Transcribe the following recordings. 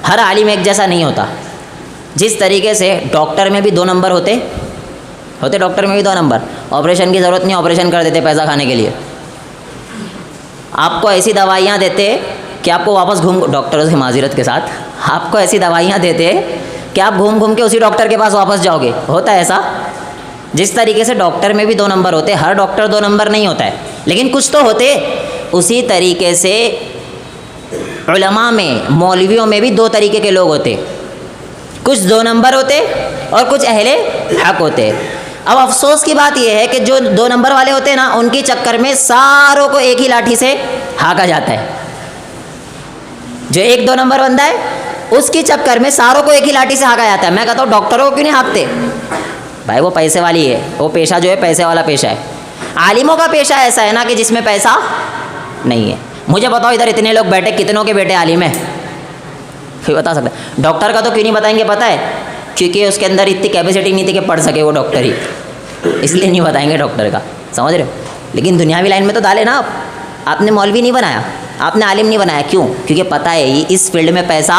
हर आलिम एक जैसा नहीं होता। जिस तरीके से डॉक्टर में भी 2 नंबर होते डॉक्टर में भी 2 नंबर। ऑपरेशन की ज़रूरत नहीं, ऑपरेशन कर देते पैसा खाने के लिए। आपको ऐसी दवाइयाँ देते कि आपको वापस डॉक्टरों से माज़रत के साथ आपको ऐसी दवाइयाँ देते कि आप घूम घूम के उसी डॉक्टर के पास वापस जाओगे। होता है ऐसा। जिस तरीके से डॉक्टर में भी 2 नंबर होते, हर डॉक्टर 2 नंबर नहीं होता है, लेकिन कुछ तो होते। उसी तरीके से उलमा में, मौलवियों में भी 2 तरीके के लोग होते। कुछ 2 नंबर होते और कुछ अहले हक होते। अब अफसोस की बात यह है कि जो 2 नंबर वाले होते हैं ना, उनके चक्कर में सारों को एक ही लाठी से हाँका जाता है। जो 1-2 नंबर बंदा है उसके चक्कर में सारों को एक ही लाठी से हाँका जाता है। मैं कहता हूँ डॉक्टरों को क्यों नहीं हाँकते भाई? वो पैसे वाली है, वो पेशा जो है पैसे वाला पेशा है। आलिमों का पेशा ऐसा है ना कि जिसमें पैसा नहीं है। मुझे बताओ इधर इतने लोग बैठे, कितनों के बेटे आलिम है? कोई बता सकता है? डॉक्टर का तो क्यों नहीं बताएंगे पता है? क्योंकि उसके अंदर इतनी कैपेसिटी नहीं थी कि पढ़ सके वो डॉक्टर ही, इसलिए नहीं बताएंगे डॉक्टर का। समझ रहे हो? लेकिन दुनियावी लाइन में तो डाले ना आप। आपने मौलवी नहीं बनाया, आपने आलिम नहीं बनाया। क्यों? क्योंकि पता है इस फील्ड में पैसा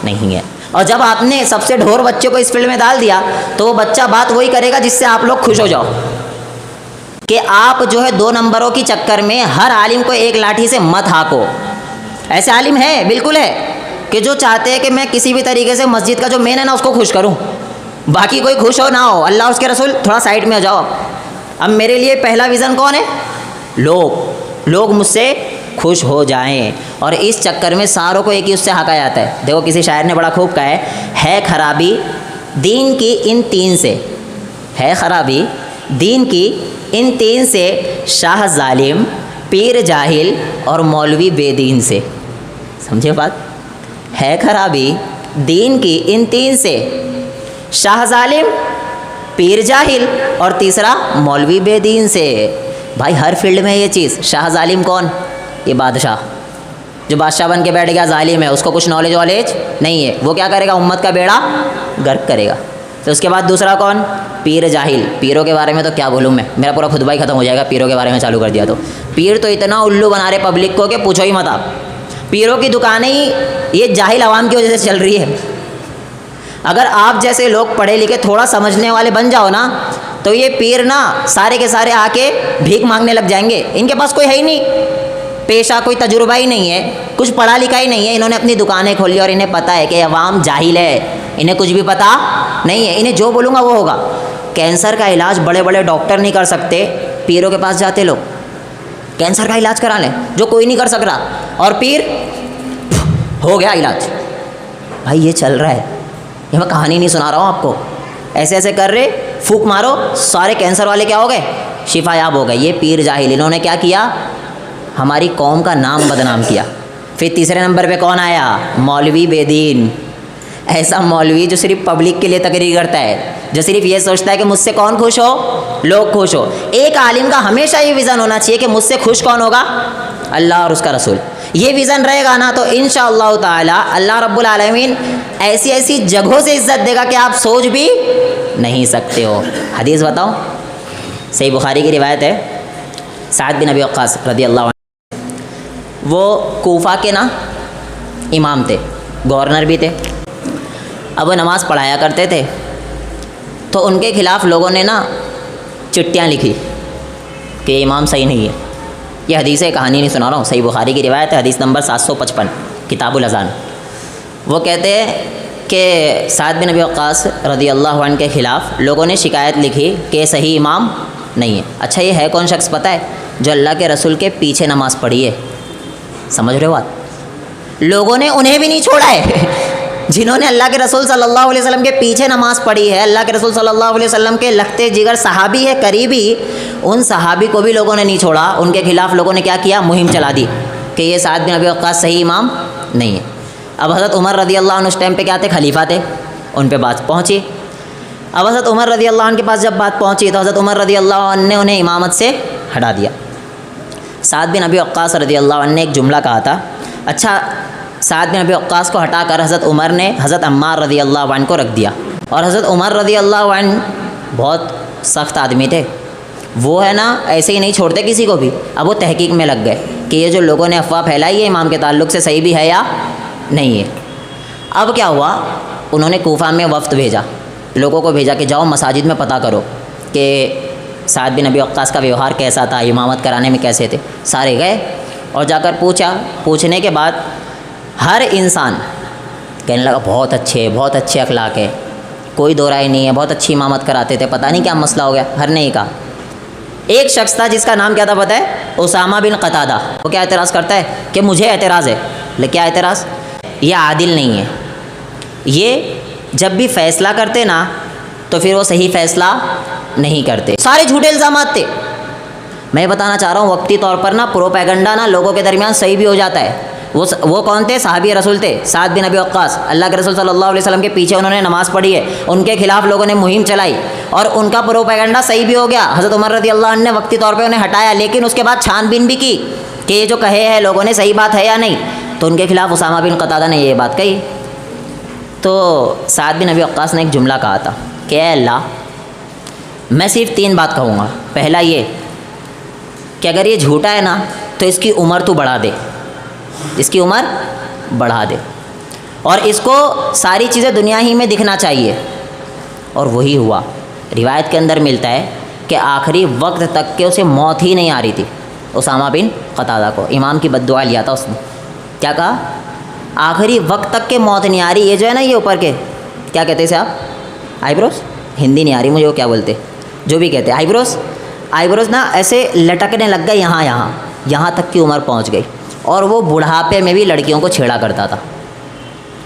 नहीं है। और जब आपने सबसे ढोर बच्चे को इस फील्ड में डाल दिया तो वो बच्चा बात वही करेगा जिससे आप लोग खुश हो जाओ कि आप जो है 2 नंबरों की चक्कर में हर आलिम को एक लाठी से मत हाँको। ऐसे आलिम है, बिल्कुल है, कि जो चाहते हैं कि मैं किसी भी तरीके से मस्जिद का जो मेन है ना उसको खुश करूं, बाकी कोई खुश हो ना हो, अल्लाह उसके रसूल थोड़ा साइड में हो जाओ। अब मेरे लिए पहला विज़न कौन है? लोग मुझसे खुश हो जाएं। और इस चक्कर में सारों को एक ही उससे हाँका जाता है। देखो किसी शायर ने बड़ा खूब कहा है खराबी दीन की इन 3 से, है खराबी दीन की इन 3 से, शाह जालिम, पीर जाहिल और मौलवी बेदीन से। समझे बात? है खराबी दीन की इन 3 से, शाह जालिम, पीर जाहिल और तीसरा मौलवी बेदीन से। भाई हर फील्ड में ये चीज़। शाह जालिम कौन? ये बादशाह, जो बादशाह बन के बैठ गया जालिम है, उसको कुछ नॉलेज नहीं है, वो क्या करेगा? उम्मत का बेड़ा गर्क करेगा। तो उसके बाद दूसरा कौन? पीर जाहिल। पीरों के बारे में तो क्या बोलूँ मैं, मेरा पूरा खुतबा ही ख़त्म हो जाएगा पीरों के बारे में चालू कर दिया तो। पीर तो इतना उल्लू बना रहे पब्लिक को कि पूछो ही मत आप। पीरों की दुकानें ही ये जाहिल आवाम की वजह से चल रही है। अगर आप जैसे लोग पढ़े लिखे थोड़ा समझने वाले बन जाओ ना, तो ये पीर ना सारे के सारे आके भीख मांगने लग जाएंगे। इनके पास कोई है ही नहीं पेशा, कोई तजुर्बा ही नहीं है, कुछ पढ़ा लिखा ही नहीं है। इन्होंने अपनी दुकानें खोली और इन्हें पता है कि अवाम जाहिल है, इन्हें कुछ भी पता नहीं है, इन्हें जो बोलूँगा वो होगा। कैंसर का इलाज बड़े बड़े डॉक्टर नहीं कर सकते, पीरों के पास जाते लोग कैंसर का इलाज करा लें, जो कोई नहीं कर सक रहा, और पीर हो गया इलाज। भाई ये चल रहा है, ये मैं कहानी नहीं सुना रहा हूँ आपको। ऐसे ऐसे कर रहे, फूक मारो, सारे कैंसर वाले क्या हो गए? शिफायाब हो गए। ये पीर जाहिल, इन्होंने क्या किया? हमारी कौम का नाम बदनाम किया। फिर तीसरे नंबर पे कौन आया? मौलवी बेदीन। ऐसा मौलवी जो सिर्फ पब्लिक के लिए तकरीर करता है, जो सिर्फ ये सोचता है कि मुझसे कौन खुश हो, लोग खुश हो। एक आलिम का हमेशा ये विज़न होना चाहिए कि मुझसे खुश कौन होगा? अल्लाह और उसका रसूल। ये विज़न रहेगा ना तो इंशाअल्लाह ताला अल्लाह रब्बुल आलमीन ऐसी ऐसी जगहों से इज़्ज़त देगा कि आप सोच भी नहीं सकते हो। हदीस बताओ, सही बुखारी की रिवायत है, साद बिन अबी वक्कास रदी अल्लाह अन्हु, वो कूफा के ना इमाम थे, गवर्नर भी थे। अब वो नमाज़ पढ़ाया करते थे, तो उनके ख़िलाफ़ लोगों ने ना चिट्ठियाँ लिखी कि इमाम सही नहीं है। ये हदीस है, कहानी नहीं सुना रहा हूँ, सही बुखारी की रिवायत है, हदीस नंबर 755 किताबुल अज़ान। वो कहते हैं कि साद बिन अबी वक्कास रदी अल्लाह अन्हु के ख़िलाफ़ लोगों ने शिकायत लिखी कि सही इमाम नहीं है। अच्छा ये है कौन शख्स पता है? जो अल्लाह के रसूल के पीछे नमाज़ पढ़ी है। समझ रहे हो बात? लोगों ने उन्हें भी नहीं छोड़ा है जिन्होंने अल्लाह के रसूल सल्लल्लाहु अलैहि वसल्लम के पीछे नमाज़ पढ़ी है। अल्लाह के रसूल सल्लल्लाहु अलैहि वसल्लम के लखते जिगर सहाबी है, करीबी, उन सहाबी को भी लोगों ने नहीं छोड़ा। उनके ख़िलाफ़ लोगों ने क्या किया? मुहिम चला दी कि ये साद बिन अबी वक्कास सही इमाम नहीं है। अब हज़रत उमर रज़ी अल्लाह अन्हु उस टाइम पे क्या थे? खलीफा थे। उन पे बात पहुँची। अब हज़रत उमर रज़ी अल्लाह अन्हु के पास जब बात पहुँची तो हज़रत उमर रज़ी अल्लाह अन्हु ने उन्हें इमामत से हटा दिया। साद बिन अबी वक्कास रज़ी अल्लाह अन्हु ने एक जुमला कहा था। अच्छा, साद बिन अबी वक्कास को हटाकर हज़रत उमर ने हज़रत अम्मार रज़ी अल्लाह अन्हु को रख दिया। और हज़रत उमर रज़ी अल्लाह अन्हु बहुत सख्त आदमी थे, वो है ना ऐसे ही नहीं छोड़ते किसी को भी। अब वो तहकीक में लग गए कि ये जो लोगों ने अफवाह फैलाई है इमाम के ताल्लुक़ से सही भी है या नहीं है। अब क्या हुआ, उन्होंने कूफा में वफ्द भेजा, लोगों को भेजा कि जाओ मसाजिद में पता करो कि साद बिन अबी वक्कास का व्यवहार कैसा था, इमामत कराने में कैसे थे। सारे गए और जाकर पूछा। पूछने के बाद हर इंसान कहने लगा बहुत अच्छे अखलाक है, कोई दो राय नहीं है, बहुत अच्छी इमामत कराते थे, पता नहीं क्या मसला हो गया। हर ने ही कहा। एक शख्स था जिसका नाम क्या था पता है, उसामा बिन कतादा। वो क्या एतराज़ करता है कि मुझे एतराज़ है। लेकिन क्या एतराज़, ये आदिल नहीं है, ये जब भी फ़ैसला करते ना तो फिर वो सही फ़ैसला नहीं करते, सारे झूठे इल्ज़ामात थे। मैं बताना चाह रहा हूँ वक्ती तौर पर ना प्रोपेगेंडा ना लोगों के दरमियान सही भी हो जाता है। वो कौन थे, साहबी रसूल थे, साद बिन अबी वक्कास। अल्लाह के रसूल सल्लल्लाहु अलैहि वसल्लम के पीछे उन्होंने नमाज़ पढ़ी है, उनके खिलाफ लोगों ने मुहिम चलाई और उनका प्रोपेगेंडा सही भी हो गया। हज़रत उमर रज़ी अल्लाह अन्हु ने वक्ती तौर पर उन्हें हटाया, लेकिन उसके बाद छानबीन भी की कि ये जो कहे हैं लोगों ने सही बात है या नहीं। तो उनके खिलाफ उसामा बिन कतादा ने ये बात कही। तो साद बिन अबी वक्कास ने एक जुमला कहा था कि अल्लाह, मैं सिर्फ 3 बात कहूँगा। पहला ये कि अगर ये झूठा है ना तो इसकी उम्र तू बढ़ा दे, इसकी उम्र बढ़ा दे, और इसको सारी चीज़ें दुनिया ही में दिखना चाहिए। और वही हुआ। रिवायत के अंदर मिलता है कि आखिरी वक्त तक के उसे मौत ही नहीं आ रही थी उसामा बिन कतादा को। इमाम की बद्दुआ लिया था उसने। क्या कहा, आखिरी वक्त तक के मौत नहीं आ रही। ये जो है ना, ये ऊपर के क्या कहते हैं आप, आईब्रोस, हिंदी नहीं आ रही मुझे वो क्या बोलते, जो भी कहते हैं आईब्रोस ना ऐसे लटकने लग गए यहाँ तक की उम्र पहुँच गई। और वो बुढ़ापे में भी लड़कियों को छेड़ा करता था।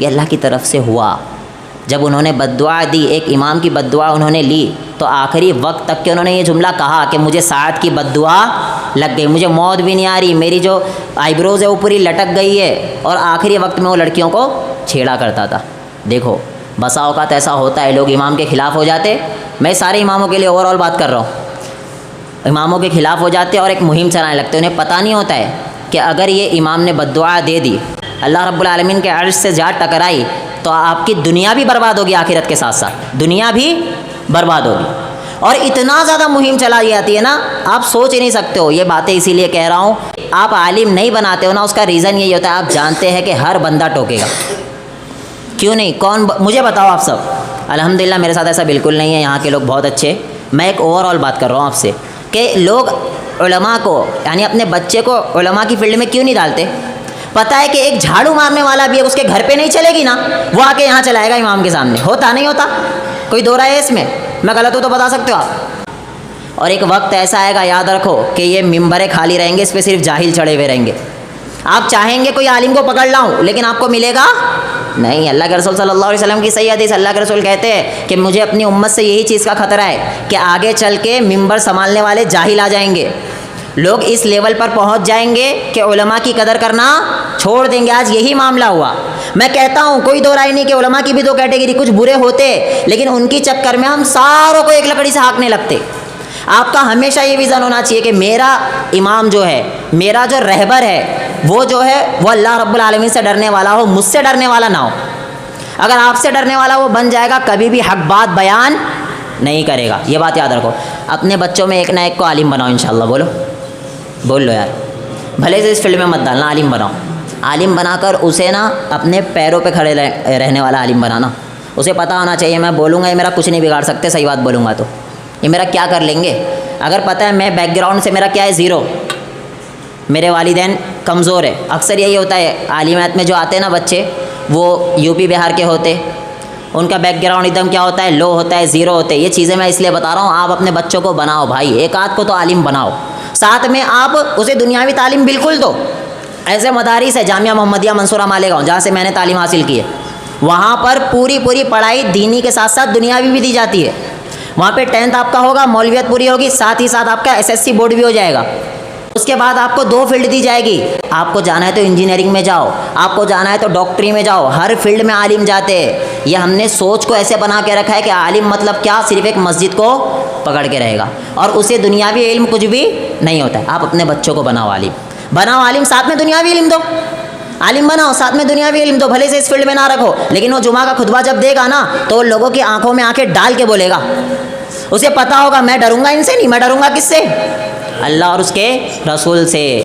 ये अल्लाह की तरफ से हुआ। जब उन्होंने बद्दुआ दी, एक इमाम की बद्दुआ उन्होंने ली, तो आखिरी वक्त तक के उन्होंने ये जुमला कहा कि मुझे साद की बद्दुआ लग गई, मुझे मौत भी नहीं आ रही, मेरी जो आईब्रोज़ है वो पूरी लटक गई है। और आखिरी वक्त में वो लड़कियों को छेड़ा करता था। देखो बसा औकात ऐसा होता है, लोग इमाम के ख़िलाफ़ हो जाते। मैं सारे इमामों के लिए ओवरऑल बात कर रहा हूँ। इमामों के ख़िलाफ़ हो जाते और एक मुहिम चलाने लगते। उन्हें पता नहीं होता है कि अगर ये इमाम ने बद्दुआ दे दी, अल्लाह रब्बुल आलमीन के अर्श से जा टकराई, तो आपकी दुनिया भी बर्बाद होगी, आखिरत के साथ साथ दुनिया भी बर्बाद होगी। और इतना ज़्यादा मुहिम चलाई जाती है ना, आप सोच ही नहीं सकते हो। ये बातें इसीलिए कह रहा हूँ, आप आलिम नहीं बनाते हो ना, उसका रीज़न यही होता है, आप जानते हैं कि हर बंदा टोकेगा। क्यों नहीं, मुझे बताओ आप सब। अल्हम्दुलिल्लाह मेरे साथ ऐसा बिल्कुल नहीं है, यहाँ के लोग बहुत अच्छे। मैं एक ओवरऑल बात कर रहा हूँ आपसे कि लोग उलमा को, यानी अपने बच्चे को उलमा की फील्ड में क्यों नहीं डालते। पता है कि एक झाड़ू मारने वाला भी है, उसके घर पे नहीं चलेगी ना, वो आके यहाँ चलाएगा इमाम के सामने। होता नहीं होता, कोई दो राय है इसमें, मैं गलत हूँ तो बता सकते हो आप। और एक वक्त ऐसा आएगा, याद रखो, कि ये मिंबरें खाली रहेंगे, इस पर सिर्फ जाहिल चढ़े हुए रहेंगे। आप चाहेंगे कोई आलिम को पकड़ लाऊं, लेकिन आपको मिलेगा नहीं। अल्लाह के रसूल सल्लल्लाहु अलैहि वसल्लम की सही हदीस, अल्लाह के रसूल कहते हैं कि मुझे अपनी उम्मत से यही चीज़ का खतरा है कि आगे चल के मिंबर संभालने वाले जाहिल आ जाएंगे। लोग इस लेवल पर पहुंच जाएंगे कि उलमा की कदर करना छोड़ देंगे। आज यही मामला हुआ। मैं कहता हूं, कोई दो राय नहीं कि उलमा की भी दो कैटेगरी, कुछ बुरे होते, लेकिन उनकी चक्कर में हम सारों को एक लकड़ी से हाँकने लगते। आपका हमेशा ये विज़न होना चाहिए कि मेरा इमाम जो है, मेरा जो रहबर है, वो जो है वो अल्लाह रब्बुल आलमीन से डरने वाला हो, मुझसे डरने वाला ना हो। अगर आपसे डरने वाला वो बन जाएगा, कभी भी हक बात बयान नहीं करेगा। ये बात याद रखो। अपने बच्चों में एक ना एक को आलिम बनाओ इंशाल्लाह। बोल लो यार, भले से इस फील्ड में मत डालना, आलिम बनाओ। आलिम बनाकर उसे ना अपने पैरों पे खड़े रहने वाला आलिम बनाना। उसे पता होना चाहिए, मैं बोलूँगा ये मेरा कुछ नहीं बिगाड़ सकते, सही बात बोलूँगा तो ये मेरा क्या कर लेंगे। अगर पता है मैं बैकग्राउंड से मेरा क्या है, ज़ीरो, मेरे वालिदैन कमज़ोर है। अक्सर यही होता है, आलिमात में जो आते हैं ना बच्चे, वो यूपी बिहार के होते, उनका बैकग्राउंड एकदम क्या होता है, लो होता है, ज़ीरो होते हैं। ये चीज़ें मैं इसलिए बता रहा हूँ, आप अपने बच्चों को बनाओ भाई, एक आध को तो आलिम बनाओ, साथ में आप उसे दुनियावी तालीम बिल्कुल दो। ऐसे मदारिस है, जामिया मोहम्मदिया मंसूरा मालेगांव, जहाँ से मैंने तालीम हासिल की है, वहाँ पर पूरी पढ़ाई दीनी के साथ साथ दुनियावी भी दी जाती है। वहाँ पे 10th आपका होगा, मौलवियत पूरी होगी, साथ ही साथ आपका SSC बोर्ड भी हो जाएगा। उसके बाद आपको 2 फील्ड दी जाएगी। आपको जाना है तो इंजीनियरिंग में जाओ, आपको जाना है तो डॉक्टरी में जाओ, हर फील्ड में आलिम जाते हैं। ये हमने सोच को ऐसे बना के रखा है कि आलिम मतलब क्या, सिर्फ एक मस्जिद को पकड़ के रहेगा और उसे दुनियावी इल्म कुछ भी नहीं होता है। आप अपने बच्चों को बनाओ आलिम, साथ में दुनियावी इल्म दो। आलिम बनाओ, साथ में दुनियावी इल्म दो, भले से इस फील्ड में ना रखो, लेकिन वो जुमा का खुतबा जब देगा ना, तो लोगों की आंखों में आंखें डाल के बोलेगा। उसे पता होगा मैं डरूंगा इनसे नहीं, मैं डरूंगा किससे, अल्लाह और उसके रसूल से।